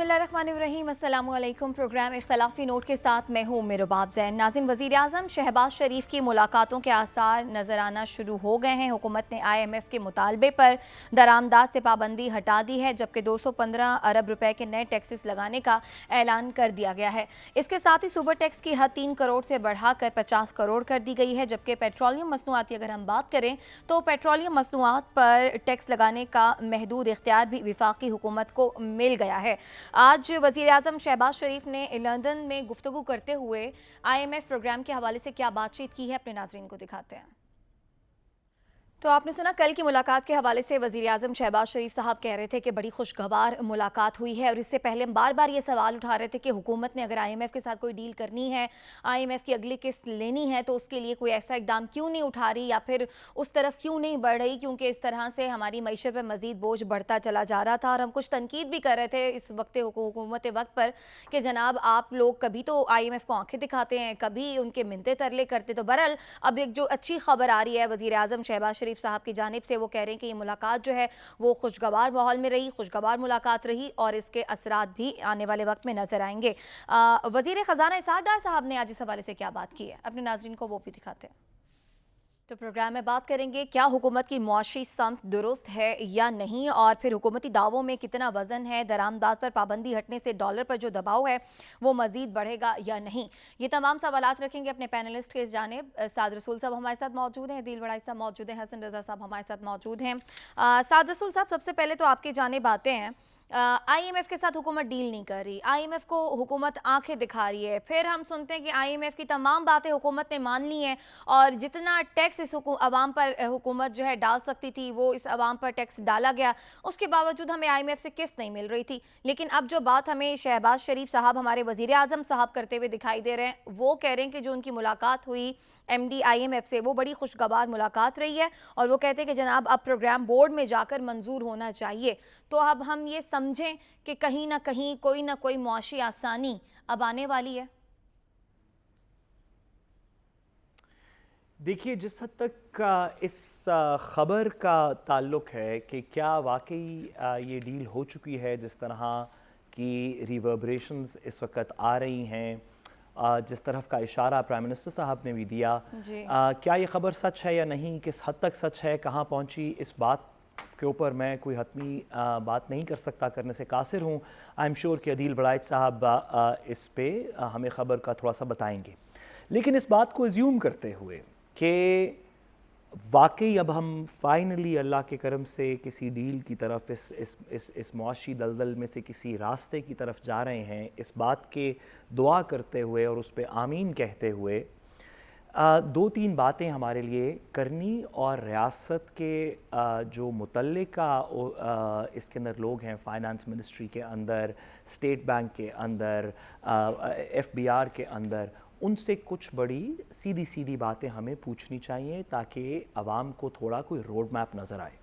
बिस्मिल्लाहिर्रहमानिर्रहीम, अस्सलामुअलैकुम। Programme इख्तलाफी note के साथ मैं हूँ मेहरबाब ज़ैन। नाज़रीन, वज़ीर आज़म शहबाज शरीफ की मुलाकातों के आसार नज़र आना शुरू हो गए हैं। हुकूमत ने IMF के मुतालबे पर दरामदाद से पाबंदी हटा दी है, जबकि 215 अरब रुपए के नए टैक्सेस लगाने का ऐलान कर दिया गया है। इसके साथ ही सुपर टैक्स की हद 3 करोड़ से बढ़ाकर 50 करोड़ कर दी गई है। जबकि पेट्रोलियम मसनूआत की अगर हम बात करें तो पेट्रोलियम मसनूआत पर टैक्स लगाने का महदूद इख्तियार भी वफाकी हुकूमत को मिल गया है। आज वज़ीर आज़म शहबाज शरीफ ने लंदन में गुफ्तगू करते हुए IMF प्रोग्राम के हवाले से क्या बातचीत की है, अपने नाज़रीन को दिखाते हैं। तो आपने सुना, कल की मुलाकात के हवाले से वज़ीर आज़म शहबाज शरीफ साहब कह रहे थे कि बड़ी खुशगवार मुलाकात हुई है। और इससे पहले हम बार बार ये सवाल उठा रहे थे कि हुकूमत ने अगर IMF के साथ कोई डील करनी है, IMF की अगली किस्त लेनी है, तो उसके लिए कोई ऐसा इकदाम क्यों नहीं उठा रही या फिर उस तरफ क्यों नहीं बढ़ रही, क्योंकि इस तरह से हमारी मईशत पर मज़ीद बोझ बढ़ता चला जा रहा था। और हम कुछ तनकीद भी कर रहे थे इस वक्त हुकूमत वक्त पर कि जनाब आप लोग कभी तो IMF को आंखें दिखाते हैं, कभी उनके मिन्नतें तरले करते। तो बहरहाल अब एक जो अच्छी खबर आ रही है वज़ीर आज़म शहबाज शरीफ साहब की जानिब से, वो कह रहे हैं कि ये मुलाकात जो है वो खुशगवार माहौल में रही, खुशगवार मुलाकात रही और इसके असरात भी आने वाले वक्त में नजर आएंगे। वज़ीर ख़जाना इसहाक डार साहब ने आज इस हवाले से क्या बात की है, अपने नाज़रीन को वो भी दिखाते हैं। तो प्रोग्राम में बात करेंगे क्या हुकूमत की मुआशी समत दुरुस्त है या नहीं, और फिर हुकूमती दावों में कितना वजन है, दरामदाद पर पाबंदी हटने से डॉलर पर जो दबाव है वो मजीद बढ़ेगा या नहीं। ये तमाम सवालात रखेंगे अपने पैनलिस्ट के जानिब। साद रसूल साहब हमारे साथ मौजूद हैं, दिल बड़ाई साहब मौजूद हैं, हसन रजा साहब हमारे साथ मौजूद हैं। साद रसूल साहब, सबसे पहले तो आपके जानिब आते हैं। IMF के साथ हुकूमत डील नहीं कर रही, IMF को हुकूमत आंखें दिखा रही है, फिर हम सुनते हैं कि IMF की तमाम बातें हुकूमत ने मान ली हैं और जितना टैक्स इस अवाम पर हुकूमत जो है डाल सकती थी वो इस अवाम पर टैक्स डाला गया। उसके बावजूद हमें IMF से किस्त नहीं मिल रही थी। लेकिन अब जो बात हमें शहबाज शरीफ साहब, हमारे वज़ीर आज़म साहब करते हुए दिखाई दे रहे हैं, वो कह रहे हैं कि जो उनकी मुलाकात हुई MD IMF से वो बड़ी खुशगवार मुलाकात रही है और वो कहते हैं कि जनाब अब प्रोग्राम बोर्ड में जाकर मंजूर होना चाहिए। तो अब हम ये समझें कि कहीं ना कहीं कोई ना कोई मुआशी आसानी अब आने वाली है। देखिए, जिस हद तक इस खबर का ताल्लुक है कि क्या वाकई ये डील हो चुकी है, जिस तरह की रिवर्बरेशंस इस वक्त आ रही हैं, जिस तरफ का इशारा प्राइम मिनिस्टर साहब ने भी दिया, क्या ये खबर सच है या नहीं, किस हद तक सच है, कहाँ पहुँची, इस बात के ऊपर मैं कोई हतमी बात नहीं कर सकता, करने से कासिर हूँ। आई एम श्योर कि अदील बड़ाइच साहब इस पे हमें ख़बर का थोड़ा सा बताएंगे। लेकिन इस बात को एज्यूम करते हुए कि वाकई अब हम फाइनली अल्लाह के करम से किसी डील की तरफ, इस मुआशी दलदल में से किसी रास्ते की तरफ जा रहे हैं, इस बात के दुआ करते हुए और उस पर आमीन कहते हुए, दो तीन बातें हमारे लिए करनी, और रियासत के जो मुतल्लिका इसके अंदर लोग हैं, फाइनेंस मिनिस्ट्री के अंदर, स्टेट बैंक के अंदर, FBR के अंदर, उनसे कुछ बड़ी सीधी सीधी बातें हमें पूछनी चाहिए ताकि आवाम को थोड़ा कोई रोड मैप नज़र आए।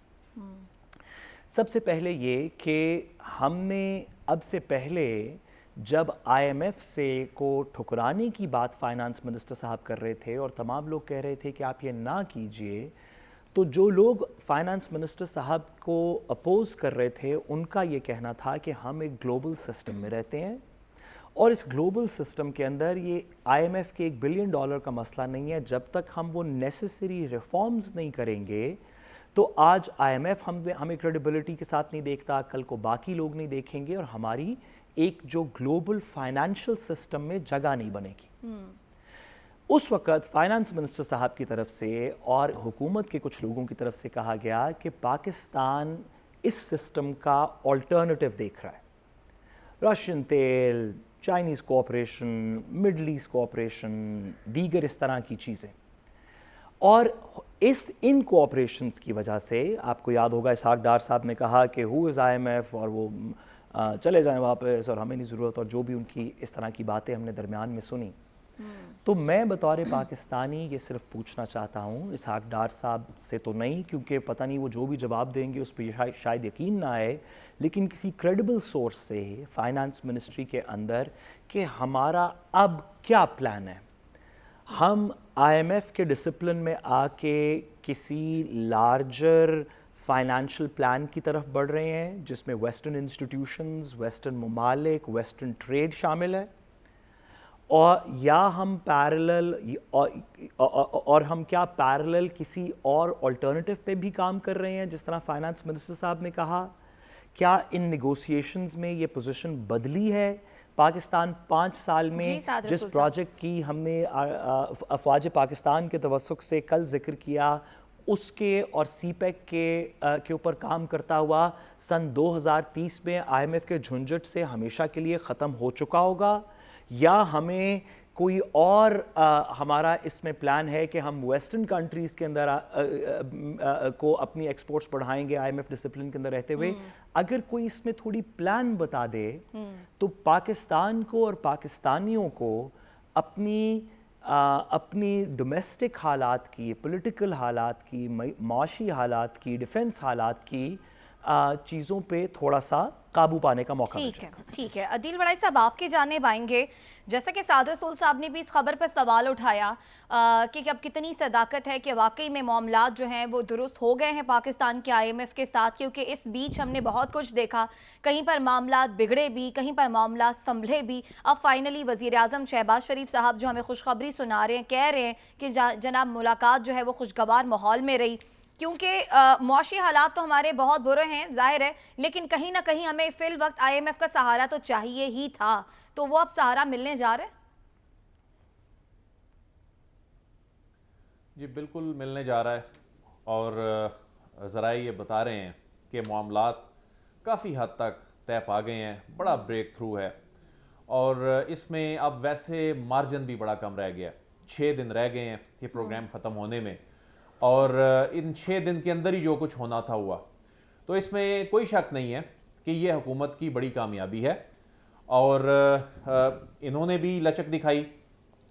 सबसे पहले ये कि हमने अब से पहले जब IMF से को ठुकराने की बात फाइनेंस मिनिस्टर साहब कर रहे थे और तमाम लोग कह रहे थे कि आप ये ना कीजिए, तो जो लोग फाइनेंस मिनिस्टर साहब को अपोज कर रहे थे उनका ये कहना था कि हम एक ग्लोबल सिस्टम में रहते हैं और इस ग्लोबल सिस्टम के अंदर ये IMF के $1 बिलियन का मसला नहीं है। जब तक हम वो नेसेसरी रिफॉर्म्स नहीं करेंगे तो आज IMF हमें क्रेडिबिलिटी के साथ नहीं देखता, कल को बाकी लोग नहीं देखेंगे और हमारी एक जो ग्लोबल फाइनेंशियल सिस्टम में जगह नहीं बनेगी। उस वक़्त फाइनेंस मिनिस्टर साहब की तरफ से और हुकूमत के कुछ लोगों की तरफ से कहा गया कि पाकिस्तान इस सिस्टम का ऑल्टरनेटिव देख रहा है। रशियन तेल, Chinese cooperation, middle east cooperation, दीगर इस तरह की चीज़ें, और इन कोऑपरेशंस की वजह से आपको याद होगा इसहाक डार साहब ने कहा कि हु इज़ IMF और वो चले जाएं वापस और हमें नहीं ज़रूरत, और जो भी उनकी इस तरह की बातें हमने दरमियान में सुनी। तो मैं बतौर पाकिस्तानी ये सिर्फ पूछना चाहता हूँ, इसहाक डार साहब से तो नहीं, क्योंकि पता नहीं वो जो भी जवाब देंगे उस पर शायद यकीन ना आए, लेकिन किसी क्रेडिबल सोर्स से फाइनेंस मिनिस्ट्री के अंदर कि हमारा अब क्या प्लान है। हम IMF के डिसिप्लिन में आके किसी लार्जर फाइनेंशियल प्लान की तरफ बढ़ रहे हैं जिसमें वेस्टर्न इंस्टीट्यूशंस, वेस्टर्न ममालिक, वेस्टर्न ट्रेड शामिल है, और या हम पैरेलल और हम क्या पैरेलल किसी और अल्टरनेटिव पे भी काम कर रहे हैं, जिस तरह फाइनेंस मिनिस्टर साहब ने कहा? क्या इन नेगोशिएशंस में ये पोजीशन बदली है? पाकिस्तान 5 साल में जिस प्रोजेक्ट की हमने अफवाज पाकिस्तान के तवस्सुक से कल जिक्र किया, उसके और सीपेक के ऊपर काम करता हुआ सन 2030 में IMF के झुंझट से हमेशा के लिए ख़त्म हो चुका होगा, या हमें कोई और हमारा इसमें प्लान है कि हम वेस्टर्न कंट्रीज़ के अंदर को अपनी एक्सपोर्ट्स बढ़ाएंगे IMF डिसिप्लिन के अंदर रहते हुए? अगर कोई इसमें थोड़ी प्लान बता दे तो पाकिस्तान को और पाकिस्तानियों को अपनी डोमेस्टिक हालात की, पॉलिटिकल हालात की, माशी हालात की, डिफेंस हालात की चीज़ों पे थोड़ा सा काबू पाने का मौका मिल जाए। ठीक है अदील बड़ाई साहब, आपके जाने आएंगे। जैसे कि सादर रसूल साहब ने भी इस खबर पर सवाल उठाया कि अब कितनी सदाकत है कि वाकई में मामलात जो हैं वो दुरुस्त हो गए हैं पाकिस्तान के IMF के साथ, क्योंकि इस बीच हमने बहुत कुछ देखा, कहीं पर मामलात बिगड़े भी, कहीं पर मामलात संभले भी। अब फाइनली वज़ीर आज़म शहबाज शरीफ साहब जो हमें खुशखबरी सुना रहे हैं, कह रहे हैं कि जनाब मुलाकात जो है वो खुशगवार माहौल में रही, क्योंकि मौशी हालात तो हमारे बहुत बुरे हैं जाहिर है, लेकिन कहीं ना कहीं हमें फिल वक्त IMF का सहारा तो चाहिए ही था, तो वो अब सहारा मिलने जा रहा है। जी बिल्कुल मिलने जा रहा है, और ज़राए ये बता रहे हैं कि मामलात काफ़ी हद तक तय पा गए हैं, बड़ा ब्रेक थ्रू है, और इसमें अब वैसे मार्जिन भी बड़ा कम रह गया। 6 दिन रह गए हैं ये प्रोग्राम ख़त्म होने में, और इन 6 दिन के अंदर ही जो कुछ होना था हुआ। तो इसमें कोई शक नहीं है कि ये हुकूमत की बड़ी कामयाबी है, और इन्होंने भी लचक दिखाई,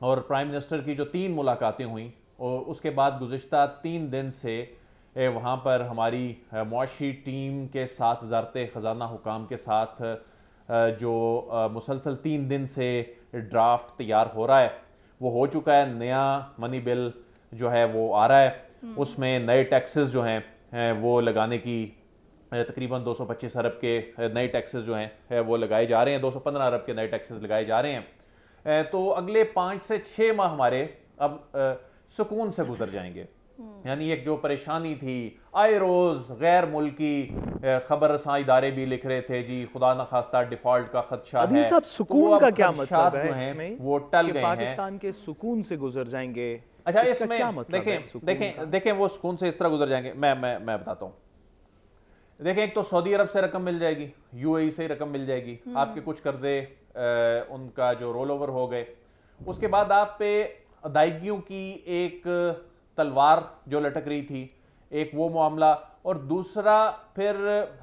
और प्राइम मिनिस्टर की जो 3 मुलाकातें हुई, और उसके बाद गुज़िश्ता 3 दिन से वहाँ पर हमारी मुआशी टीम के साथ वज़ारत ख़ज़ाना हुकाम के साथ जो मुसलसल 3 दिन से ड्राफ्ट तैयार हो रहा है वो हो चुका है। नया मनी बिल जो है वो आ रहा है, उसमें नए टैक्सेस जो हैं वो लगाने की तकरीबन 225 अरब के नए टैक्सेस जो हैं वो लगाए जा रहे हैं, 215 अरब के नए टैक्सेस लगाए जा रहे हैं। तो अगले 5 से 6 माह हमारे अब सुकून से गुजर जाएंगे। यानी एक जो परेशानी थी, आए रोज गैर मुल्की खबर रसां इदारे भी लिख रहे थे जी खुदा न खास्ता डिफॉल्ट का खदशा है। साहब सुकून का क्या मतलब है इसमें? वो टल गए हैं, पाकिस्तान के सुकून से गुजर जाएंगे। अच्छा इसमें क्या मतलब देखें वो सुकून से इस तरह गुजर जाएंगे। मैं बताता हूँ। देखें, एक तो सऊदी अरब से रकम मिल जाएगी, UAE से रकम मिल जाएगी, आपके कुछ कर्जे उनका जो रोल ओवर हो गए, उसके बाद आप पे अदायगियों की एक तलवार जो लटक रही थी, एक वो मामला, और दूसरा फिर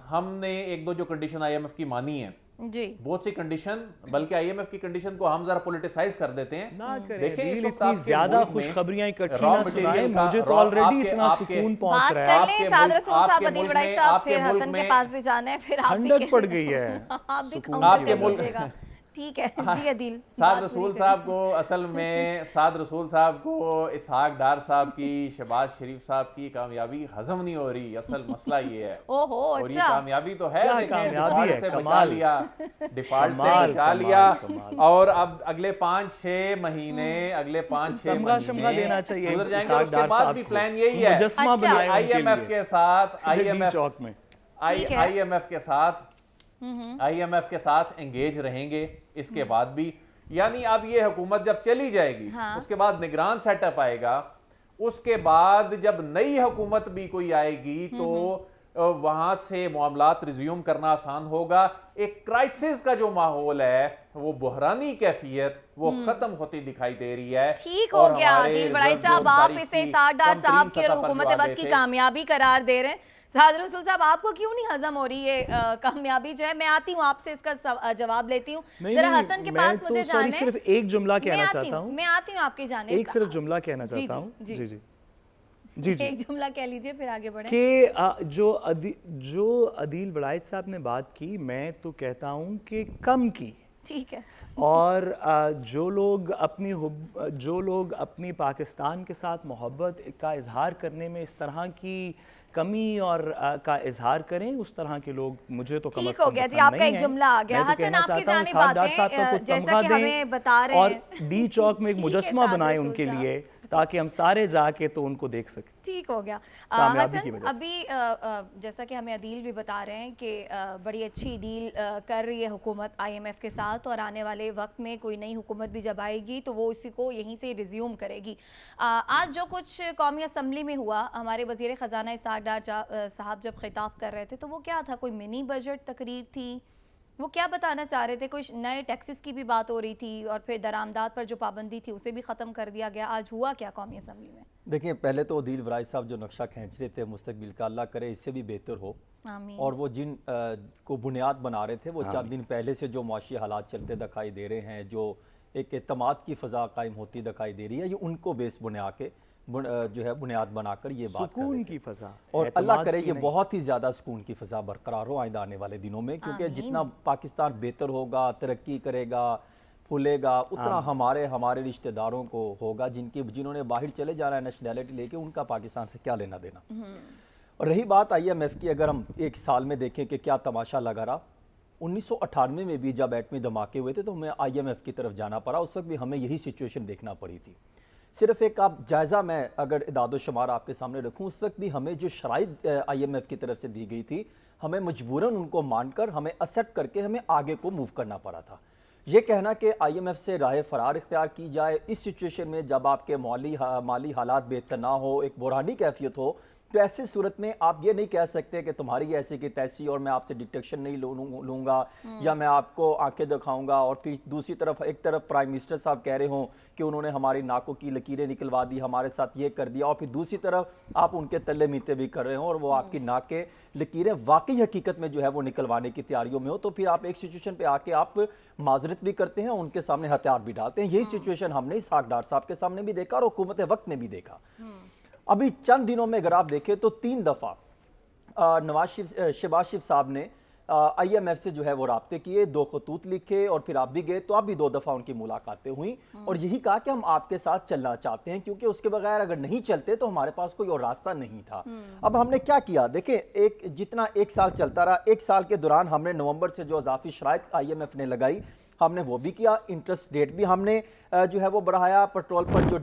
हमने 1-2 जो कंडीशन IMF की मानी है जी, बहुत सी कंडीशन, बल्कि IMF की कंडीशन को हम जरा पॉलिटिसाइज कर देते हैं। ना देखिए इतनी ज्यादा खुशखबरियां इकट्ठी ना सुनाएं, मुझे तो ऑलरेडी इतना सुकून पहुंच रहा है। सादर रसूल साहब, अदील बड़ाई साहब, फिर हसन के पास भी जाना है, फिर आप ठंडक पड़ गई है। आप भी आपके मुल्क ठीक है जी अदील। साद रसूल साहब को असल में साद रसूल साहब को इसहाक डार साहब की, शहबाज शरीफ साहब की कामयाबी हजम नहीं हो रही। असल मसला ये है। ओहो, और ये कामयाबी तो है, कामयाबी है, से बचा लिया, डिफॉल्ट से बचा लिया, और अब अगले 5-6 महीने अगले 5-6 महीने देना चाहिए गुजर जाएंगे। उसके बाद भी प्लान यही है IMF के साथ, IMF के साथ एंगेज रहेंगे इसके बाद भी। यानी अब ये हुकूमत जब चली जाएगी, उसके बाद निगरान सेटअप आएगा, उसके बाद जब नई हुकूमत भी कोई आएगी तो वहां से मामलात रिज्यूम करना आसान होगा। एक क्राइसिस का जो माहौल है, वो बुहरानी कैफियत वो खत्म होती दिखाई दे रही है। ठीक हो गया अदील बड़ाई साहब, आप इसे साद डार साहब की और हुकूमत वक्त की कामयाबी करार दे रहे हैं। सादर रसूल साहब, आपको क्यों नहीं हजम हो रही ये कामयाबी जो है? मैं आती हूँ आपसे इसका जवाब लेती हूँ। जरा हसन के पास मुझे जाना है। सिर्फ एक जुमला कहना चाहता हूँ, मैं आती हूँ आपके जाने। एक सिर्फ जुमला कहना चाहता हूँ। जी जी जी एक जुमला कह लीजिए फिर आगे बढ़े। कि जो अदील बड़ाइच साहब ने बात की, मैं तो कहता हूँ कि कम की। ठीक है। और जो लोग अपनी पाकिस्तान के साथ मोहब्बत का इजहार करने में इस तरह की कमी और का इजहार करें, उस तरह के लोग मुझे तो कम से ठीक कम हो गया जी, पसंद आपका नहीं एक हैं। जुमला आ गया। मैं तो हसन, कहना आपकी चाहता हूं, जाने साद डार साहब को बातें कुछ जैसा तमगा कि दें हमें बता रहे और हैं। डी चौक में एक ठीक है, मुजस्समा साद बनाएं रसूल उनके साहब। लिए, ताकि हम सारे जाके तो उनको देख सकें ठीक हो गया। कामयाबी की हसन, वजह से। अभी जैसा कि हमें अदील भी बता रहे हैं कि बड़ी अच्छी डील कर रही है हुकूमत IMF के साथ, और आने वाले वक्त में कोई नई हुकूमत भी जब आएगी तो वो इसी को यहीं से रिज्यूम करेगी। आज जो कुछ कौमी असम्बली में हुआ, हमारे वज़ीर ख़जाना इसहाक़ डार साहब जब खिताब कर रहे थे तो वो क्या था, कोई मिनी बजट तकरीर थी? वो क्या बताना चाह रहे थे? कुछ नए टैक्सेस की भी बात हो रही थी, और फिर दरामदाद पर जो पाबंदी थी उसे भी ख़त्म कर दिया गया। आज हुआ क्या कौमी असम्बली में? देखिए, पहले तो अदील वराई साहब जो नक्शा खींच रहे थे मुस्तकबिल का, अल्लाह करे इससे भी बेहतर हो। आमीन। और वो जिन को बुनियाद बना रहे थे, वो चंद दिन पहले से जो मुआशी हालात चलते दिखाई दे रहे हैं, जो एक एतमाद की फ़ज़ा कायम होती दिखाई दे रही है, ये उनको बेस बुनिया के जो है बुनियाद बनाकर ये बात कर रहे सुकून थे। की फ़ज़ा, और अल्लाह एतमाद करे की ये नहीं। बहुत ही ज़्यादा सुकून की फ़ज़ा बरकरार हो आइंदा आने वाले दिनों में, क्योंकि आमीन। जितना पाकिस्तान बेहतर होगा, तरक्की करेगा, फूलेगा, उतना हमारे रिश्तेदारों को होगा जिन्होंने बाहर चले जाना है नेशनैलिटी लेके, उनका पाकिस्तान से क्या लेना देना। और रही बात IMF की, अगर हम एक साल में देखें कि क्या तमाशा लगा रहा, 1998 में भी जब एटमी धमाके हुए थे तो हमें IMF की तरफ जाना पड़ा, उस वक्त भी हमें यही सिचुएशन देखना पड़ी थी। सिर्फ एक आप जायज़ा मैं अगर इदादो शुमार आपके सामने रखूं, उस वक्त भी हमें जो शराइत IMF की तरफ से दी गई थी, हमें मजबूरन उनको मानकर, हमें एक्सेप्ट करके हमें आगे को मूव करना पड़ा था। ये कहना कि IMF से राह फरार इख्तियार की जाए इस सिचुएशन में, जब आपके माली हालात बेहतर ना हो, एक बुरहानी कैफियत हो, तो ऐसी सूरत में आप ये नहीं कह सकते कि तुम्हारी ऐसी की तैसी और मैं आपसे डिटेक्शन नहीं लूँगा या मैं आपको आंखें दिखाऊंगा, और फिर दूसरी तरफ एक तरफ प्राइम मिनिस्टर साहब कह रहे हों कि उन्होंने हमारी नाकों की लकीरें निकलवा दी, हमारे साथ ये कर दिया, और फिर दूसरी तरफ आप उनके तल्ले मीते भी कर रहे हों और वो आपकी नाक के लकीरें वाकई हकीकत में जो है वो निकलवाने की तैयारियों में हो, तो फिर आप एक सिचुएशन पे आके आप माजरत भी करते हैं, उनके सामने हथियार भी डालते हैं। यही सिचुएशन हमने इसहाक़ डार साहब के सामने भी देखा और हुकूमत वक्त में भी देखा। अभी चंद दिनों में अगर आप देखें तो 3 दफ़ा शहबाज शरीफ साहब ने IMF से जो है वो राब्ते किए, 2 खतूत लिखे, और फिर आप भी गए तो आप भी 2 दफ़ा उनकी मुलाकातें हुई और यही कहा कि हम आपके साथ चलना चाहते हैं, क्योंकि उसके बगैर अगर नहीं चलते तो हमारे पास कोई और रास्ता नहीं था। अब हमने क्या किया, देखें, जितना 1 साल चलता रहा, 1 साल के दौरान हमने नवंबर से जो इजाफी शराइत IMF ने लगाई, हमने वो भी किया। इंटरेस्ट रेट भी हमने जो है वो बढ़ाया, पेट्रोल पर जो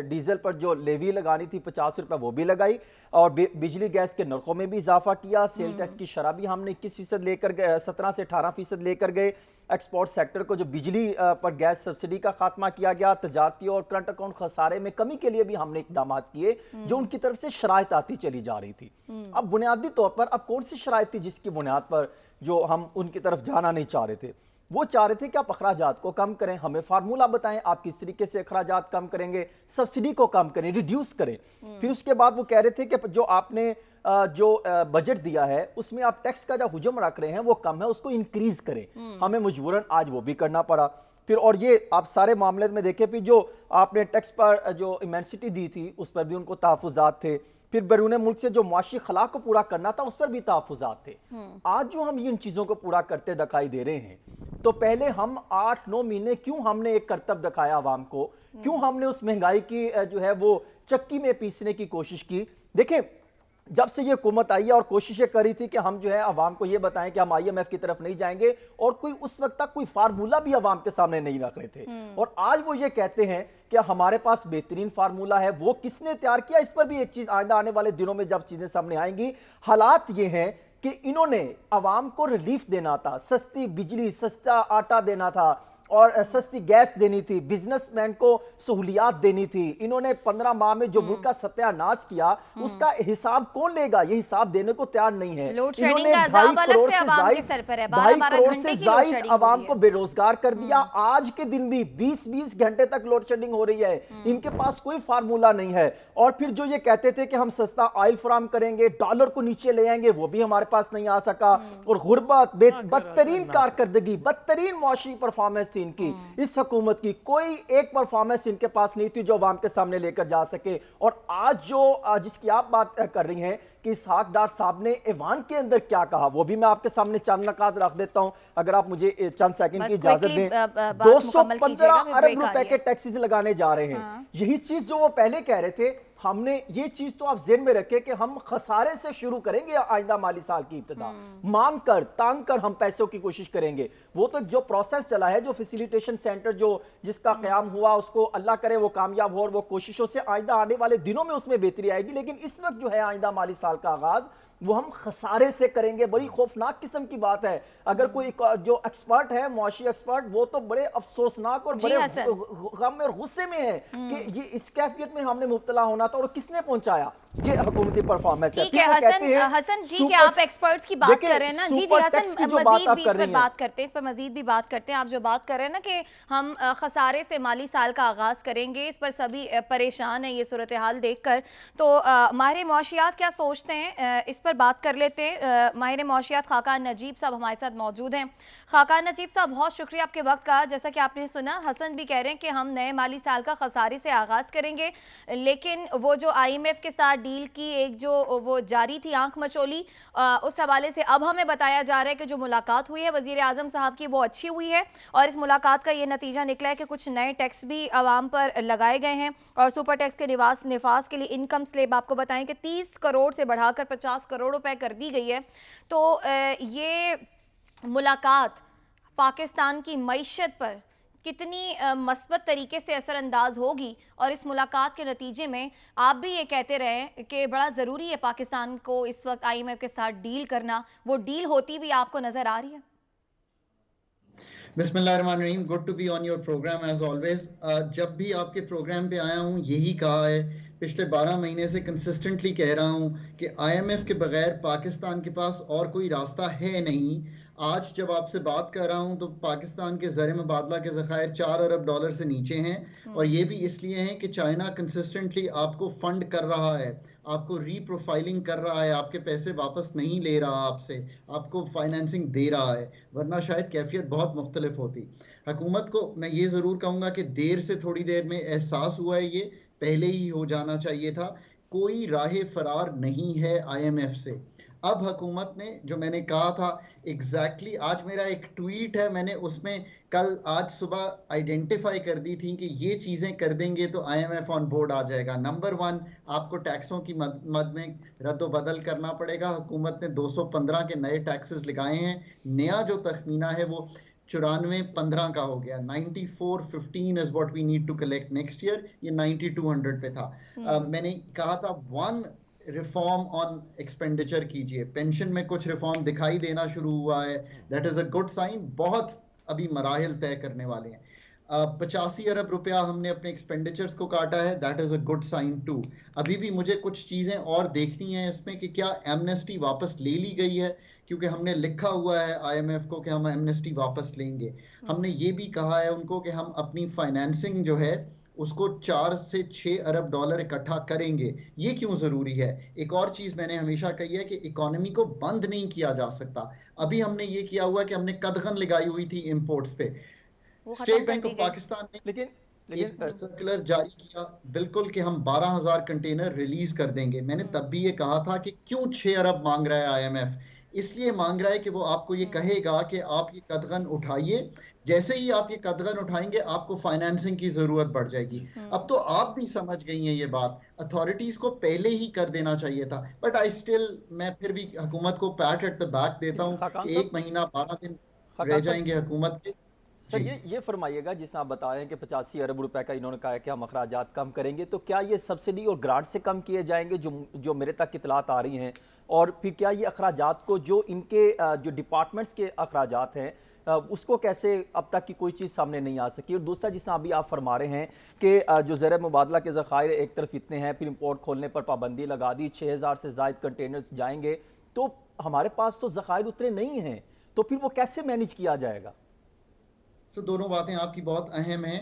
डीजल पर जो लेवी लगानी थी 50 रुपए वो भी लगाई, और बिजली गैस के नरखों में भी इजाफा किया। सेल टैक्स की शरह भी हमने 21% लेकर गए, 17 से 18% लेकर गए। एक्सपोर्ट सेक्टर को जो बिजली पर गैस सब्सिडी का खात्मा किया गया, तजारती और करंट अकाउंट खसारे में कमी के लिए भी हमने इकदाम किए जो उनकी तरफ से शराइत आती चली जा रही थी। अब बुनियादी तौर पर अब कौन सी शराइत थी जिसकी बुनियाद पर जो हम उनकी तरफ जाना नहीं चाह रहे थे? वो चाह रहे थे कि आप अखराजात को कम करें, हमें फार्मूला बताएं आप किस तरीके से अखराजात कम करेंगे, सब्सिडी को कम करें, रिड्यूस करें। फिर उसके बाद वो कह रहे थे कि जो आपने जो बजट दिया है उसमें आप टैक्स का जो हुजम रख रहे हैं वो कम है, उसको इंक्रीज करें। हमें मजबूरन आज वो भी करना पड़ा। फिर और ये आप सारे मामले में देखें, फिर जो आपने टैक्स पर जो इमेंसिटी दी थी उस पर भी उनको तहफुजात थे। फिर बैरून मुल्क से जो मुआशी खला को पूरा करना था उस पर भी तहफुजात थे। आज जो हम इन चीजों को पूरा करते दिखाई दे रहे हैं, तो पहले हम 8-9 महीने क्यों हमने एक करतब दिखाया आवाम को, क्यों हमने उस महंगाई की जो है वो चक्की में पीसने की कोशिश की? देखें, जब से ये हुकूमत आई है और कोशिशें करी थी कि हम जो है अवाम को ये बताएं कि हम IMF की तरफ नहीं जाएंगे, और कोई उस वक्त तक कोई फार्मूला भी अवाम के सामने नहीं रख रहे थे। और आज वो ये कहते हैं कि हमारे पास बेहतरीन फार्मूला है। वो किसने तैयार किया, इस पर भी एक चीज आइंदा आने वाले दिनों में जब चीजें सामने आएंगी। हालात ये हैं कि इन्होंने अवाम को रिलीफ देना था, सस्ती बिजली, सस्ता आटा देना था और सस्ती गैस देनी थी, बिजनेसमैन को सहूलियात देनी थी। इन्होंने 15 माह में जो मुल्क का सत्यानाश किया उसका हिसाब कौन लेगा? ये हिसाब देने को तैयार नहीं है। लोड शेडिंग का अज़ाब अलग से अवाम के सर पर है। 12-12 घंटे की लोड शेडिंग अवाम को बेरोजगार कर दिया। आज के दिन भी 20-20 घंटे तक लोड शेडिंग हो रही है। इनके पास कोई फार्मूला नहीं है। और फिर जो ये कहते थे कि हम सस्ता ऑयल फराम करेंगे, डॉलर को नीचे ले आएंगे, वो भी हमारे पास नहीं आ सका। और गुर्बत, बदतरीन कारकर्दगी, बदतरीन मुआशी परफॉर्मेंस इनकी, इस हुकूमत की कोई एक परफॉर्मेंस इनके पास नहीं थी जो अवाम के सामने लेकर जा सके। और आज जो जिसकी आप बात कर रही हैं कि इसहाक़ डार साहब ने ऐवान के अंदर क्या कहा, वो भी मैं आपके सामने चंद नकात रख देता हूं, अगर आप मुझे चंद सेकंड की इजाजत दें। 215 अरब रुपए के टैक्सेस लगाने जा रहे हैं। यही चीज जो वो पहले कह रहे थे हमने ये चीज तो आप जेहन में रखें कि हम खसारे से शुरू करेंगे आइंदा माली साल की इब्तिदा, मांग कर तांग कर हम पैसों की कोशिश करेंगे। वो तो जो प्रोसेस चला है, जो फैसिलिटेशन सेंटर जो जिसका कयाम हुआ, उसको अल्लाह करे वो कामयाब हो और वो कोशिशों से आइंदा आने वाले दिनों में उसमें बेहतरी आएगी। लेकिन इस वक्त जो है आइंदा माली साल का आगाज वो हम खसारे से करेंगे। बड़ी खौफनाक किस्म की बात है। अगर कोई जो एक्सपर्ट है, मुआशी एक्सपर्ट, वो तो बड़े अफसोसनाक और बड़े गम और गुस्से में है कि ये इस कैफियत में हमने मुब्तला होना था और किसने पहुंचाया। ये हुकूमती परफॉर्मेंस है। ठीक है हसन जी, कि आप एक्सपर्ट्स की बात कर रहे हैं ना। जी हसन, मजीद भी इस पर बात करते हैं, इस पर मजीद भी बात करते हैं। आप जो बात कर रहे हैं ना कि हम खसारे से माली साल का आगाज करेंगे, इस पर सभी परेशान है ये सूरत हाल देखकर। तो माहिर मुआशियात क्या सोचते हैं, इस पर बात कर लेते हैं। माहिर मुआशियात खाकान नजीब साहब हमारे साथ मौजूद हैं। खाकान नजीब साहब, बहुत शुक्रिया आपके वक्त का। जैसा कि आपने सुना, हसन भी कह रहे हैं कि हम नए माली साल का खसारे से आगाज करेंगे, लेकिन वो जो IMF के साथ डील की एक जो वो जारी थी आंख मचोली, उस हवाले से अब हमें बताया जा रहा है कि जो मुलाकात हुई है वजीर आजम साहब की वो अच्छी हुई है और इस मुलाकात का ये नतीजा निकला है कि कुछ नए टैक्स भी आवाम पर लगाए गए हैं और सुपर टैक्स के निफाज के लिए इनकम स्लैब आपको बताएं कि 30 करोड़ से बढ़ाकर 50 करोड़ रुपए कर दी गई है। तो ये मुलाकात पाकिस्तान की मईशत पर कितनी मस्बत तरीके से असरअंदाज होगी, और इस मुलाकात के नतीजे में आप भी ये कहते रहे कि बड़ा ज़रूरी है पाकिस्तान को इस वक्त IMF के साथ डील करना, वो डील होती भी आपको नज़र आ रही है? बिस्मिल्लाहिर्रहमानिर्रहीम, good to be on your programme as always. जब भी आपके प्रोग्राम पे आया हूँ यही कहा है, पिछले 12 महीने से कंसिस्टेंटली कह रहा हूँ कि IMF के बगैर पाकिस्तान के पास और कोई रास्ता है नहीं। आज जब आपसे बात कर रहा हूं तो पाकिस्तान के ज़र मुबादला के ज़खायर 4 अरब डॉलर से नीचे हैं और ये भी इसलिए हैं कि चाइना कंसिस्टेंटली आपको फंड कर रहा है, आपको रीप्रोफाइलिंग कर रहा है, आपके पैसे वापस नहीं ले रहा आपसे, आपको फाइनेंसिंग दे रहा है, वरना शायद कैफियत बहुत मुख्तलिफ होती। हुकूमत को मैं ये ज़रूर कहूँगा कि देर से थोड़ी देर में एहसास हुआ है, ये पहले ही हो जाना चाहिए था। कोई राह फरार नहीं है IMF से। अब हुकूमत ने, जो मैंने कहा था एग्जैक्टली आज मेरा एक ट्वीट है, मैंने उसमें आज सुबह आइडेंटिफाई कर दी थी कि ये चीज़ें कर देंगे तो IMF ऑन बोर्ड आ जाएगा। नंबर 1, आपको टैक्सों की मद में रद्द बदल करना पड़ेगा। हुकूमत ने 215 के नए टैक्सेस लगाए हैं। नया जो तखमीना है वो 94-15 का हो गया। 9415 is what we need to collect next year. ये 9200 पे था। मैंने कहा था 1 रिफॉर्म ऑन एक्सपेंडिचर कीजिए। पेंशन में कुछ रिफॉर्म दिखाई देना शुरू हुआ है, that is a good sign. बहुत अभी मराहिल तय करने वाले हैं। 85 अरब रुपया हमने अपने एक्सपेंडिचर्स को काटा है, that is a good sign to. अभी भी मुझे कुछ चीजें और देखनी है इसमें कि क्या एमनेस्टी वापस ले ली गई है, क्योंकि हमने लिखा हुआ है IMF को कि हम एमनेस्टी वापस लेंगे। हमने ये भी कहा है उनको कि हम अपनी फाइनेंसिंग जो है उसको 4 से 6 अरब डॉलर इकट्ठा करेंगे। ये क्यों ज़रूरी है? एक और चीज़ मैंने हमेशा कही है कि इकोनॉमी को बंद नहीं किया जा सकता। अभी हमने ये किया हुआ कि हमने कदगन लगाई हुई थी इंपोर्ट्स पे। स्टेट बैंक ऑफ पाकिस्तान ने लेकिन सर्कुलर जारी किया बिल्कुल कि हम 12,000 कंटेनर रिलीज कर देंगे। मैंने तब भी ये कहा था कि क्यों 6 अरब मांग रहा है IMF? इसलिए मांग रहा है कि वो आपको ये कहेगा कि आप ये कदगन उठाइए, जैसे ही आप ये कदगन उठाएंगे आपको फाइनेंसिंग की जरूरत बढ़ जाएगी। अब तो आप भी समझ गई हैं ये बात, अथॉरिटीज को पहले ही कर देना चाहिए था। बट आई स्टिल, मैं फिर भी हुकूमत को पैट एट द बैक देता हूँ। 1 महीना 12 दिन रह जाएंगे हुकूमत के। सर ये फरमाइएगा, जिस आप बता रहे हैं कि 85 अरब रुपए का इन्होंने कहा है कि हम अखराजात कम करेंगे, तो क्या ये सब्सिडी और ग्रांट से कम किए जाएंगे जो मेरे तक इतलात आ रही हैं? और फिर क्या ये अखराजात को जो इनके जो डिपार्टमेंट्स के अखराजात हैं उसको कैसे अब तक की कोई चीज़ सामने नहीं आ सकी? और दूसरा, जिस अभी आप फरमा रहे हैं कि जो ज़र मुबादला के ज़खायर एक तरफ इतने हैं, फिर इंपोर्ट खोलने पर पाबंदी लगा दी, 6000 से ज़ायद कंटेनर्स जाएंगे, तो हमारे पास तो ज़खायर उतने नहीं हैं, तो फिर वो कैसे मैनेज किया जाएगा? तो दोनों बातें आपकी बहुत अहम हैं।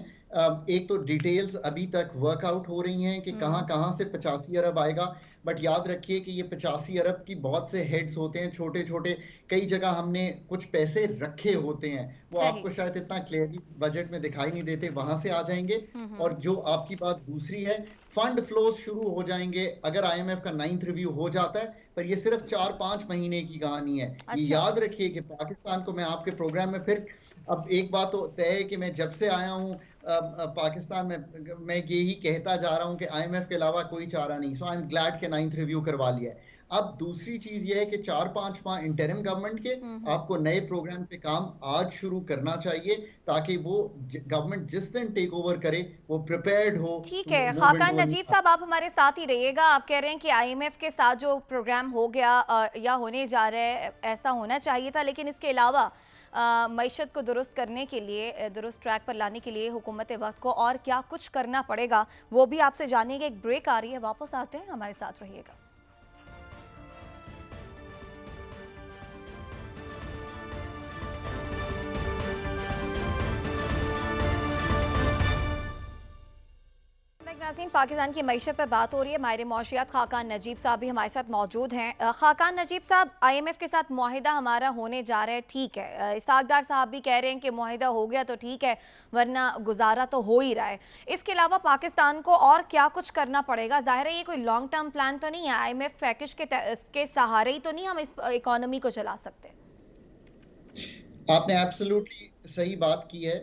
एक तो डिटेल्स अभी तक वर्कआउट हो रही हैं कि कहां से 85 अरब आएगा। बट याद रखिए कि ये 85 अरब की बहुत से हेड्स होते हैं, छोटे छोटे। कई जगह हमने कुछ पैसे रखे होते हैं, वो आपको शायद इतना क्लियरली बजट में दिखाई नहीं देते, वहां से आ जाएंगे। और जो आपकी बात दूसरी है, फंड फ्लोज शुरू हो जाएंगे अगर IMF का 9th रिव्यू हो जाता है, पर ये सिर्फ 4-5 महीने की कहानी है। ये याद रखिए कि पाकिस्तान को, मैं आपके प्रोग्राम में फिर, अब एक बात तो तय है कि मैं जब से आया हूँ पाकिस्तान में मैं यही कहता जा रहा हूं कि आईएमएफ के अलावा कोई चारा नहीं। सो आई एम ग्लैड के 9th रिव्यू करवा लिया है। अब दूसरी चीज ये है कि 4-5 माह इंटरिम गवर्नमेंट के आपको नए प्रोग्राम पे काम आज शुरू करना चाहिए, ताकि वो गवर्नमेंट जिस दिन टेक ओवर करे वो प्रिपेयर्ड हो। ठीक है, खाकान नजीब साहब आप हमारे साथ ही रहिएगा। आप कह रहे हैं कि आईएमएफ के साथ जो प्रोग्राम हो गया या होने जा रहा है ऐसा होना चाहिए था, लेकिन इसके अलावा मईशत को दुरुस्त करने के लिए, दुरुस्त ट्रैक पर लाने के लिए हुकूमत वक्त को और क्या कुछ करना पड़ेगा वो भी आपसे जानेंगे। एक ब्रेक आ रही है, वापस आते हैं, हमारे साथ रहिएगा। नाज़रीन, पाकिस्तान की मईशत पर बात हो रही है। माहिर मौशियात खाकान नजीब साहब भी हमारे साथ मौजूद हैं। खाकान नजीब साहब, आईएमएफ के साथ मुआहिदा हमारा होने जा रहा है, ठीक है, इसाकदार साहब भी कह रहे हैं कि मुआहिदा हो गया तो ठीक है, वरना गुजारा तो हो ही रहा है। इसके अलावा पाकिस्तान को और क्या कुछ करना पड़ेगा? ज़ाहिर है ये कोई लॉन्ग टर्म प्लान तो नहीं है, आईएमएफ पैकेज के सहारे ही तो नहीं हम इस इकोनॉमी को चला सकते। आपने एब्सोल्युटली सही बात की है।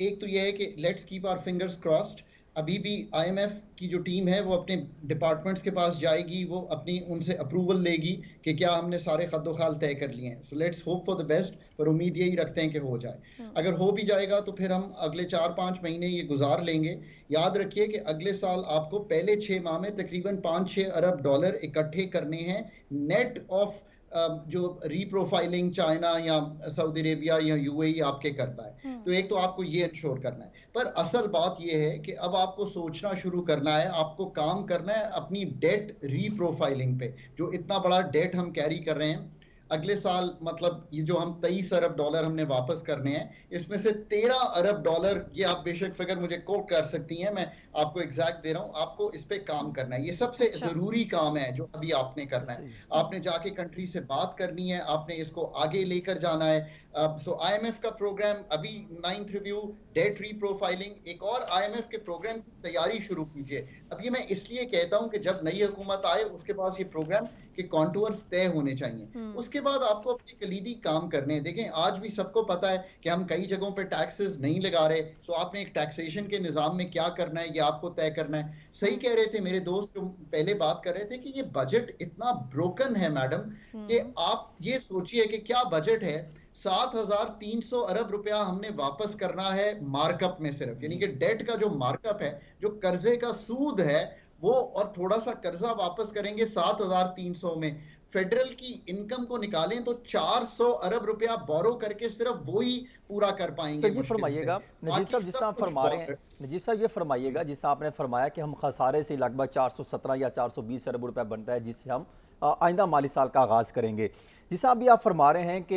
एक तो यह है कि let's keep our fingers crossed. अभी भी आईएमएफ की जो टीम है वो अपने डिपार्टमेंट्स के पास जाएगी, वो अपनी उनसे अप्रूवल लेगी कि क्या हमने सारे खद्दोखाल तय कर लिए हैं। So let's hope for the best, पर उम्मीद यही रखते हैं कि हो जाए। अगर हो भी जाएगा तो फिर हम अगले 4-5 महीने ये गुजार लेंगे। याद रखिए कि अगले साल आपको पहले 6 माह में तकरीबन $5-6 अरब इकट्ठे करने हैं, नेट ऑफ जो रीप्रोफाइलिंग चाइना या सऊदी अरेबिया या यूएई आपके करता है। तो एक तो आपको ये इंश्योर करना है, पर असल बात ये है कि अब आपको सोचना शुरू करना है, आपको काम करना है अपनी डेट रीप्रोफाइलिंग पे। जो इतना बड़ा डेट हम कैरी कर रहे हैं अगले साल, मतलब ये जो हम $23 अरब हमने वापस करने हैं, इसमें से $13 अरब, ये आप बेशक फिगर मुझे कोट कर सकती हैं, मैं आपको एग्जैक्ट दे रहा हूं, आपको इस पे काम करना है। ये सबसे जरूरी काम है जो अभी आपने करना है। आपने जाके कंट्री से बात करनी है, आपने इसको आगे लेकर जाना है। सो आईएमएफ का प्रोग्राम अभी 9th रिव्यू, डेट रीप्रोफाइलिंग, एक और आईएमएफ के प्रोग्राम की तैयारी शुरू कीजिए। अब ये मैं इसलिए कहता हूं कि जब नई हुकूमत आए उसके पास ये प्रोग्राम के कॉन्टूर्स तय होने चाहिए। उसके बाद आपको अपने कलीदी काम करने हैं। देखें, आज भी सबको पता है कि हम कई जगहों पे टैक्सेस नहीं लगा रहे। सो आपने एक टैक्सेशन के निजाम में क्या करना है ये आपको तय करना है। सही कह रहे थे मेरे दोस्त जो पहले बात कर रहे थे कि ये बजट इतना ब्रोकन है मैडम, कि आप ये सोचिए कि क्या बजट है। 7,300 अरब रुपया हमने वापस करना है मार्कअप में सिर्फ, यानी कि डेट का जो मार्कअप है, जो कर्जे का सूद है वो, और थोड़ा सा कर्जा वापस करेंगे 7,300 में। फेडरल की इनकम को निकालें तो 400 अरब रुपया बोरो करके सिर्फ वो ही पूरा कर पाएंगे। सर ये फरमाइएगा नजीब साहब, जिस आप फरमा रहे हैं, नजीब साहब ये फरमाइएगा, जिस आपने फरमाया कि हम खसारे से लगभग 417 या 420 अरब रुपया बनता है जिससे हम आइंदा माली साल का आगाज़ करेंगे। जिस अभी आप फरमा रहे हैं कि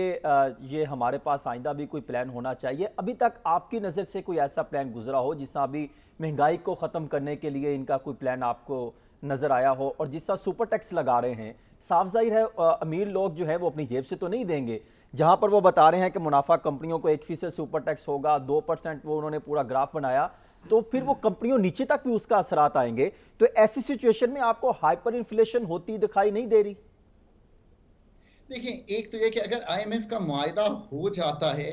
ये हमारे पास आइंदा भी कोई प्लान होना चाहिए, अभी तक आपकी नज़र से कोई ऐसा प्लान गुजरा हो जिस अभी महंगाई को ख़त्म करने के लिए इनका कोई प्लान आपको नज़र आया हो? और जिस तरह सुपर टैक्स लगा रहे हैं, साफ जाहिर है अमीर लोग जो है वो अपनी जेब से तो नहीं देंगे। जहां पर वो बता रहे हैं कि मुनाफा कंपनियों को 1% सुपर टैक्स होगा, 2% वो उन्होंने पूरा ग्राफ बनाया, तो फिर वो कंपनियों नीचे तक भी उसका असरात आएंगे। तो ऐसी सिचुएशन में आपको हाइपर इन्फ्लेशन होती दिखाई नहीं दे रही? देखिए, एक तो ये कि अगर आईएमएफ का मुआहिदा हो जाता है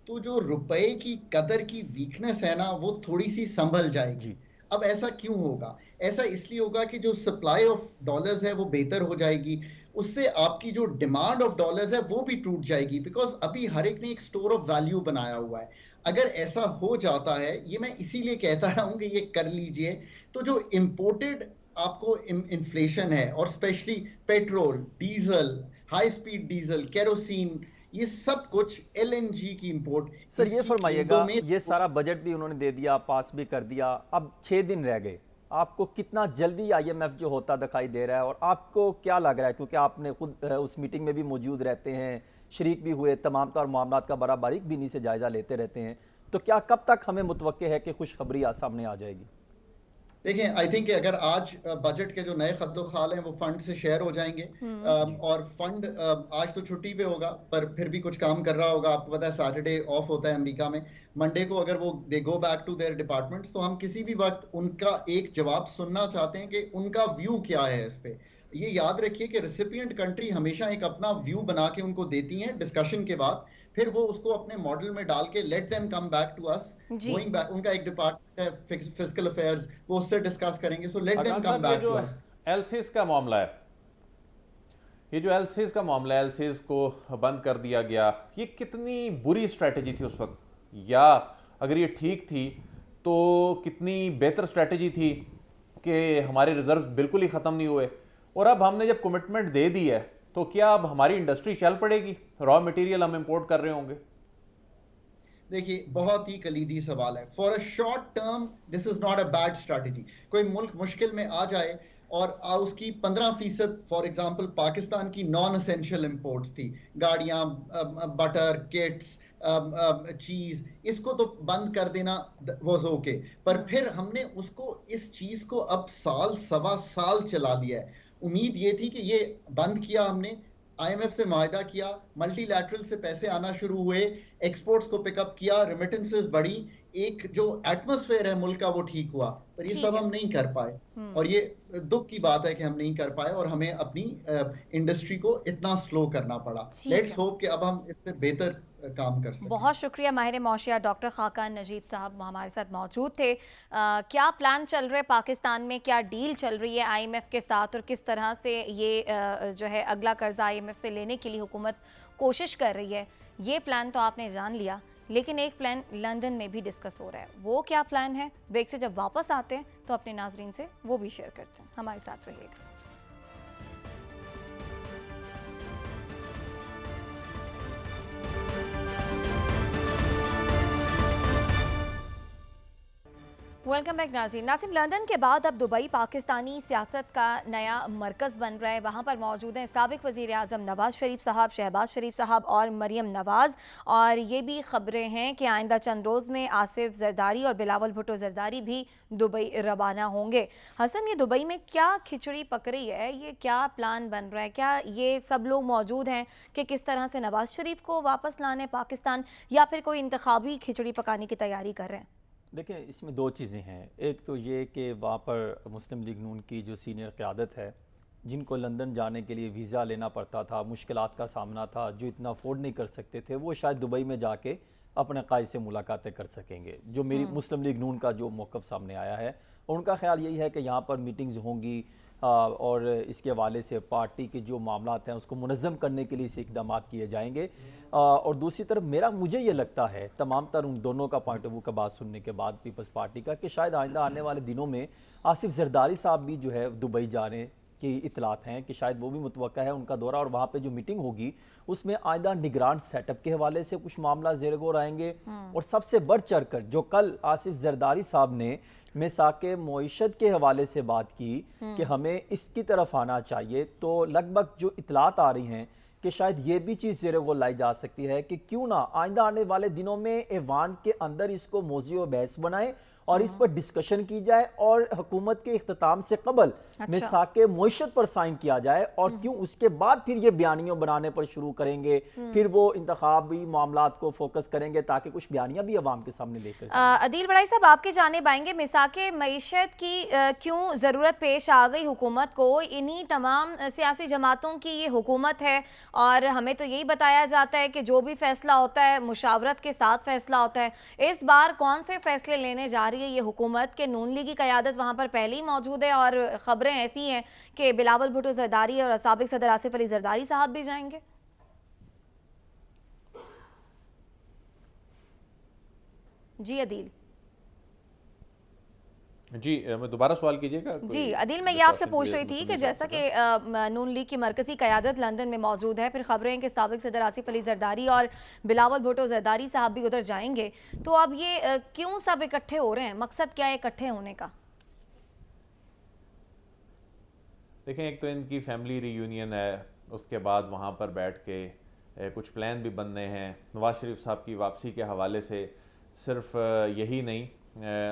तो जो रुपए की कदर की वीकनेस है ना, वो थोड़ी सी संभल जाएगी। अब ऐसा क्यों होगा? ऐसा इसलिए होगा कि जो सप्लाई ऑफ डॉलर्स है वो बेहतर हो जाएगी, उससे आपकी जो डिमांड ऑफ डॉलर्स है वो भी टूट जाएगी, बिकॉज अभी हर एक ने एक स्टोर ऑफ वैल्यू बनाया हुआ है। अगर ऐसा हो जाता है, ये मैं इसीलिए कहता रहा हूं कि ये कर लीजिए, तो जो इंपोर्टेड आपको इन्फ्लेशन है, और specially petrol, diesel, high speed diesel, kerosene, ये सब कुछ एलएनजी की इंपोर्ट। सर ये फरमाइएगा, ये सारा बजट भी उन्होंने दे दिया, पास भी कर दिया, अब 6 दिन रह गए, आपको कितना जल्दी आईएमएफ जो होता दिखाई दे रहा है, और आपको क्या लग रहा है, क्योंकि आपने खुद उस मीटिंग में भी मौजूद रहते हैं, शरीक भी हुए, तमाम तौर मामलात का बड़ा बारीक बीनी से जायजा लेते रहते हैं, तो क्या कब तक हमें मुतवक्के है कि खुशखबरी सामने आ जाएगी? देखिए, आई थिंक अगर आज बजट के जो नए खद्दोखाल हैं वो फंड से शेयर हो जाएंगे, और फंड आज तो छुट्टी पे होगा पर फिर भी कुछ काम कर रहा होगा। आपको पता है सैटरडे ऑफ होता है अमेरिका में। मंडे को अगर वो they go back to their departments, तो हम किसी भी वक्त उनका एक जवाब सुनना चाहते हैं कि उनका व्यू क्या है इस पे। ये याद रखिए कि रेसिपिएंट कंट्री हमेशा एक अपना व्यू बना के उनको देती हैं डिस्कशन के बाद, फिर वो उसको अपने मॉडल में डाल के let them come back to us, जी। गोइंग बैक, उनका एक डिपार्टमेंट है फिजिकल अफेयर्स, वो उससे डिस्कस करेंगे, सो लेट देम अकान कम साहब, ये बैक टू जो अस। एलसीज का मामला है, ये जो एलसीज का मामला है, एलसीज को बंद कर दिया गया, ये कितनी बुरी स्ट्रैटेजी थी उस वक्त, या अगर ये ठीक थी तो कितनी बेहतर स्ट्रैटेजी थी कि हमारे रिजर्व बिल्कुल ही ख़त्म नहीं हुए, और अब हमने जब कमिटमेंट दे दी है तो क्या अब हमारी इंडस्ट्री चल पड़ेगी, रॉ मटेरियल हम इंपोर्ट कर रहे होंगे? देखिए, बहुत ही कलीदी सवाल है। For a short term this is not a bad strategy. कोई मुल्क मुश्किल में आ जाए और उसकी 15% फॉर एग्जांपल पाकिस्तान की नॉन एसेंशियल इंपोर्ट्स थी, गाड़ियां, बटर, किट्स, चीज, इसको तो बंद कर देना वाज ओके, पर फिर हमने उसको, इस चीज को अब साल सवा साल चला लिया है। उम्मीद ये थी कि ये बंद किया हमने, आईएमएफ से माहिदा किया, मल्टीलैटरल से पैसे आना शुरू हुए, एक्सपोर्ट्स को पिकअप किया, रेमिटेंसेस बढ़ी, एक जो एटमॉस्फेयर है मुल्क का वो ठीक हुआ, पर ये ठीक सब है। हम नहीं कर पाए। और ये दुख की बात है कि हम नहीं कर पाए और हमें अपनी इंडस्ट्री को इतना स्लो करना पड़ा। ठीक लेट्स है। होप कि अब हम इससे बेहतर काम कर सकें। बहुत शुक्रिया माहिर मौशिया डॉक्टर खाकान नजीब साहब हमारे साथ मौजूद थे। क्या प्लान चल रहे पाकिस्तान में, क्या डील चल रही है आईएमएफ के साथ, और किस तरह से ये जो है अगला कर्जा आईएमएफ से लेने के लिए हुकूमत कोशिश कर रही है, ये प्लान तो आपने जान लिया, लेकिन एक प्लान लंदन में भी डिस्कस हो रहा है। वो क्या प्लान है, ब्रेक से जब वापस आते हैं तो अपने नाजरीन से वो भी शेयर करते हैं। हमारे साथ रहिएगा। वेलकम बैक नाज़रीन। लंदन के बाद अब दुबई पाकिस्तानी सियासत का नया मरकज़ बन रहा है। वहाँ पर मौजूद हैं साबिक़ वज़ीर आज़म नवाज़ शरीफ साहब, शहबाज शरीफ साहब और मरियम नवाज़। और ये भी ख़बरें हैं कि आइंदा चंद रोज़ में आसिफ जरदारी और बिलावल भुट्टो जरदारी भी दुबई रवाना होंगे। हसन, ये दुबई में क्या खिचड़ी पक रही है, ये क्या प्लान बन रहा है? क्या ये सब लोग मौजूद हैं कि किस तरह से नवाज़ शरीफ को वापस लाने पाकिस्तान, या फिर कोई इंतखाबी खिचड़ी पकाने की तैयारी कर रहे हैं? देखिए, इसमें दो चीज़ें हैं। एक तो ये कि वहाँ पर मुस्लिम लीग नून की जो सीनियर क़यादत है, जिनको लंदन जाने के लिए वीज़ा लेना पड़ता था, मुश्किलात का सामना था, जो इतना अफोर्ड नहीं कर सकते थे, वो शायद दुबई में जाके अपने कायद से मुलाकातें कर सकेंगे। जो मेरी मुस्लिम लीग नून का जो मौक़िफ़ सामने आया है, उनका ख्याल यही है कि यहाँ पर मीटिंग्स होंगी और इसके हवाले से पार्टी के जो मामलात हैं उसको मुनज़्ज़म करने के लिए इसे इक़दाम किए जाएंगे। और दूसरी तरफ मुझे ये लगता है, तमाम तर उन दोनों का पॉइंट ऑफ व्यू का बात सुनने के बाद पीपल्स पार्टी का, कि शायद आइंदा आने वाले दिनों में आसिफ जरदारी साहब भी जो है दुबई जाने की इतलात हैं कि शायद वो भी मुतवक्का है उनका दौरा, और वहाँ पे जो मीटिंग होगी उसमें आइंदा निगरान सेटअप के हवाले से कुछ मामला ज़ेर गौर आएंगे। और सबसे बढ़ चढ़ कर जो कल आसिफ जरदारी साहब ने मिसाके मईशत के हवाले से बात की कि हमें इसकी तरफ आना चाहिए, तो लगभग जो इतलात आ रही हैं कि शायद ये भी चीज़ ज़ेर गौर लाई जा सकती है कि क्यों ना आइंदा आने वाले दिनों में ऐवान के अंदर इसको मौज़ू बहस बनाएं और इस पर डिस्कशन की जाए और हुकूमत के इख्तिताम से कबल मिसाके मईशत पर साइन किया जाए, और क्यों उसके बाद फिर ये बयानियां बनाने पर शुरू करेंगे, फिर वो इंतखाबी मामलात को फोकस करेंगे ताकि कुछ बयानियां भी अवाम के सामने लेकर अदील बड़ाई साहब, आपके जानिब आएंगे। मिसाके मईशत की क्यों ज़रूरत पेश आ गई हुकूमत को? इन्हीं तमाम सियासी जमातों की ये हुकूमत है और हमें तो यही बताया जाता है कि जो भी फैसला होता है मुशावरत के साथ फैसला होता है। इस बार कौन से फैसले लेने जा रही है ये हुकूमत के? नून लीग की क़यादत वहाँ पर पहले ही मौजूद है और ख़बरें ऐसी हैं कि बिलावल भुट्टो जरदारी और साबिक़ सदर आसिफ अली जरदारी साहब भी जाएंगे। जी अदील। जी, मैं दोबारा सवाल कीजिएगा। जी अदील, मैं ये आपसे पूछ रही थी कि जैसा कि नून लीग की मरकज़ी क़यादत लंदन में मौजूद है, फिर ख़बरें हैं कि साबिक़ सदर आसिफ अली जरदारी और बिलावल भुट्टो जरदारी साहब भी उधर जाएंगे, तो अब ये क्यों सब इकट्ठे हो रहे हैं? मकसद क्या है इकट्ठे होने का? देखें, एक तो इनकी फैमिली रीयूनियन है, उसके बाद वहाँ पर बैठ के कुछ प्लान भी बनने हैं। नवाज़ शरीफ साहब की वापसी के हवाले से सिर्फ यही नहीं,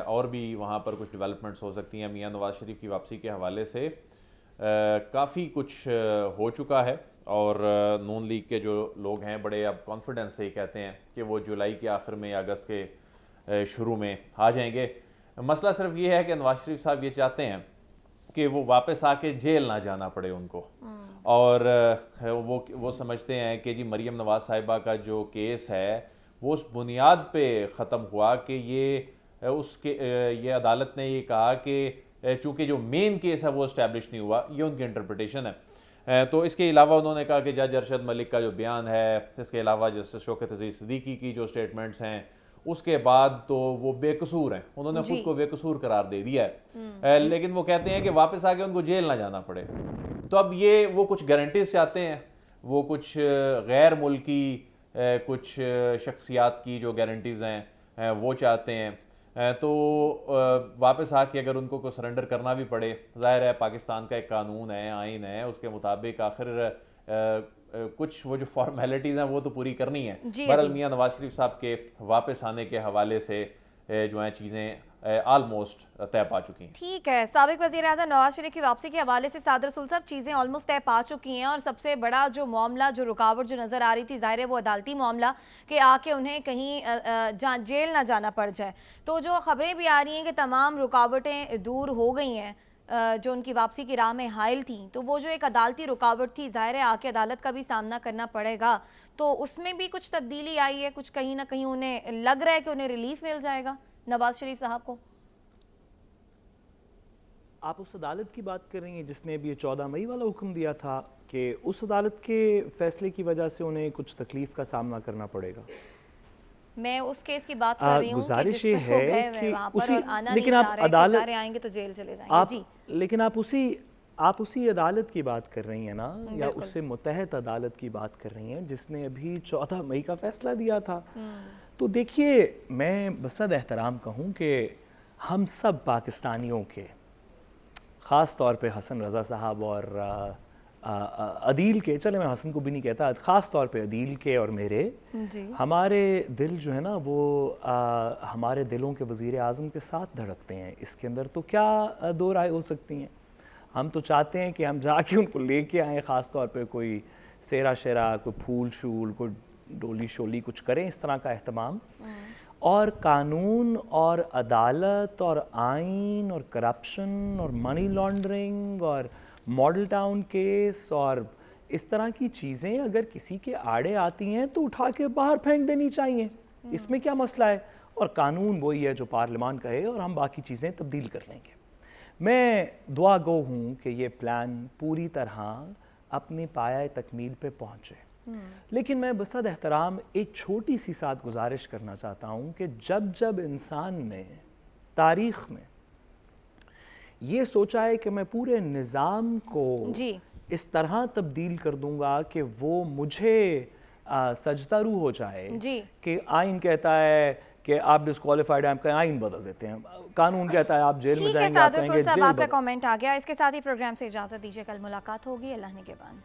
और भी वहाँ पर कुछ डेवलपमेंट्स हो सकती हैं। मियाँ नवाज़ शरीफ की वापसी के हवाले से काफ़ी कुछ हो चुका है, और नून लीग के जो लोग हैं बड़े अब कॉन्फिडेंस से ही कहते हैं कि वो जुलाई के आखिर में या अगस्त के शुरू में आ जाएंगे। मसला सिर्फ ये है कि नवाज़ शरीफ साहब ये चाहते हैं कि वो वापस आके जेल ना जाना पड़े उनको, और वो समझते हैं कि जी मरीम नवाज साहिबा का जो केस है वो उस बुनियाद पे ख़त्म हुआ कि ये अदालत ने ये कहा कि चूँकि जो मेन केस है वो इस्टेब्लिश नहीं हुआ, ये उनकी इंटरप्रिटेशन है। तो इसके अलावा उन्होंने कहा कि जज अरशद मलिक का जो बयान है, इसके अलावा जस्टिस शौकत अजीज सिद्दीकी की जो स्टेटमेंट्स हैं, उसके बाद तो वो बेकसूर हैं, उन्होंने खुद को बेकसूर करार दे दिया है। लेकिन वो कहते हैं कि वापस आके उनको जेल ना जाना पड़े। तो अब ये वो कुछ गारंटीज चाहते हैं, वो कुछ गैर मुल्की कुछ शख्सियात की जो गारंटीज हैं वो चाहते हैं। तो वापस आके अगर उनको को सरेंडर करना भी पड़े, जाहिर है पाकिस्तान का एक कानून है, आइन है, उसके मुताबिक आखिर कुछ वो जो फॉर्मेलिटीज़ हैं वो तो पूरी करनी है। बहरहाल मियां नवाज शरीफ साहब के वापस आने के हवाले से जो है चीज़ें ऑलमोस्ट तय पा चुकी हैं। ठीक है, साबिक वज़ीर आज़म नवाज शरीफ की वापसी के हवाले से सादर रसूल साहब चीज़ें ऑलमोस्ट तय पा चुकी हैं और सबसे बड़ा जो मामला, जो रुकावट जो नज़र आ रही थी, ज़ाहिर है वो अदालती मामला कि आके उन्हें कहीं जेल ना जाना पड़ जाए। तो जो ख़बरें भी आ रही हैं कि तमाम रुकावटें दूर हो गई हैं जो उनकी वापसी की राह में हायल थी, तो वो जो एक अदालती रुकावट थी, ज़ाहिर है आके अदालत का भी सामना करना पड़ेगा, तो उसमें भी कुछ तब्दीली आई है, कुछ कहीं ना कहीं उन्हें लग रहा है कि उन्हें रिलीफ मिल जाएगा नवाज शरीफ साहब को। आप उस अदालत की बात कर रही हैं जिसने अभी 14 मई वाला हुक्म दिया था कि उस अदालत के फैसले की वजह से उन्हें कुछ तकलीफ का सामना करना पड़ेगा? मैं उस केस की बात कर रही हूँ गुजारिश ये है कि उसी, आना लेकिन नहीं आप चाह अदालत रहे, आएंगे तो जेल चले जाएंगे जी। लेकिन आप उसी अदालत की बात कर रही हैं ना, या उससे मुतहद अदालत की बात कर रही हैं जिसने अभी 14 मई का फैसला दिया था। तो देखिए, मैं बसद एहतराम कहूँ कि हम सब पाकिस्तानियों के, ख़ास तौर पे हसन रज़ा साहब और अदील के, चले मैं हसन को भी नहीं कहता, ख़ास तौर पे अदील के और मेरे जी। हमारे दिल जो है ना वो हमारे दिलों के वज़ीर आज़म के साथ धड़कते हैं। इसके अंदर तो क्या दो राय हो सकती हैं। हम तो चाहते हैं कि हम जाके उनको लेके आएँ, ख़ास तौर पे कोई सेरा शेरा, कोई फूल शूल, कोई डोली शोली कुछ करें, इस तरह का एहतमाम। और कानून और अदालत और आइन और करप्शन और मनी लॉन्ड्रिंग और मॉडल टाउन केस और इस तरह की चीज़ें अगर किसी के आड़े आती हैं तो उठा के बाहर फेंक देनी चाहिए। इसमें क्या मसला है? और कानून वही है जो पार्लियामान कहे और हम बाकी चीज़ें तब्दील कर लेंगे। मैं दुआ गो हूँ कि ये प्लान पूरी तरह अपनी पाया तकमील पे पहुँचे। लेकिन मैं बसद एहतराम एक छोटी सी साथ गुजारिश करना चाहता हूँ कि जब इंसान ने तारीख़ में ये सोचा है कि मैं पूरे निज़ाम को इस तरह तब्दील कर दूंगा कि वो मुझे सजदारू हो जाए कि आइन कहता है कि आप डिस्क्वालीफाइड हैं, आपका आइन बदल देते हैं, कानून कहता है आप जेल में जाएंगे, आप कहेंगे जेल। आपका कमेंट आ गया। इसके साथ ही प्रोग्राम से इजाज़त दीजिए, कल मुलाकात होगी। अल्लाह ने के बाद।